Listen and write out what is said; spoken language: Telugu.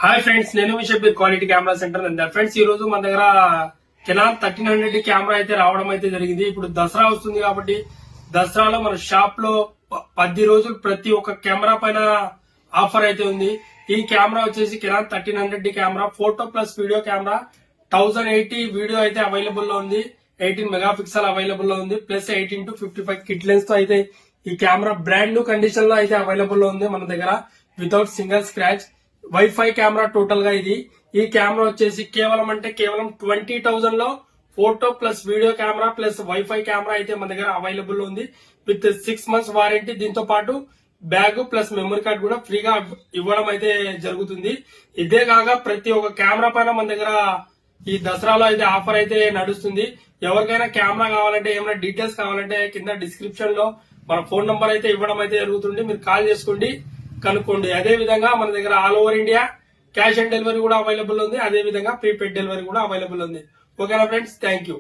హాయ్ ఫ్రెండ్స్, నేను మీ Shabbir quality camera centre Nandyal. Friends, ఈ రోజు మన దగ్గర కెనాన్ 1300 కెమెరా అయితే రావడం అయితే జరిగింది. ఇప్పుడు దసరా వస్తుంది కాబట్టి దసరాలో మన షాప్ లో 10 రోజులు ప్రతి ఒక్క కెమెరా పైన ఆఫర్ అయితే ఉంది. ఈ కెమెరా వచ్చేసి Canon 1300 camera, photo plus video camera 1080 video అయితే అవైలబుల్ లో ఉంది. 18 మెగాపిక్సెల్ అవైలబుల్ లో ఉంది. ప్లస్ 18-55 కిట్ లెన్స్ తో అయితే ఈ కెమెరా బ్రాండ్ న్యూ కండిషన్ లో అయితే అవైలబుల్ లో ఉంది మన దగ్గర, without single scratch. Wifi camera total గా ఇది. ఈ కెమెరా వచ్చేసి కేవలం 20,000 లో photo plus video camera plus wifi camera అయితే మన దగ్గర అవైలబుల్ ఉంది విత్ 6 months వారంటీ. దీంతో పాటు బ్యాగ్ ప్లస్ మెమరీ కార్డ్ కూడా ఫ్రీగా ఇవ్వడం అయితే జరుగుతుంది. ఇదే కాక ప్రతి ఒక్క కెమెరా పైన మన దగ్గర ఈ దసరాలో అయితే ఆఫర్ అయితే నడుస్తుంది. ఎవరికైనా కెమెరా కావాలంటే, ఏమైనా డీటెయిల్స్ కావాలంటే కింద డిస్క్రిప్షన్ లో మన ఫోన్ నంబర్ అయితే ఇవ్వడం అయితే జరుగుతుంది. మీరు కాల్ చేసుకోండి, కనుక్కోండి. అదే విధంగా మన దగ్గర all over India cash on delivery కూడా అవైలబుల్ ఉంది. అదే విధంగా ప్రీపెయిడ్ డెలివరీ కూడా అవైలబుల్ ఉంది. ఓకేనా ఫ్రెండ్స్, థ్యాంక్ యూ.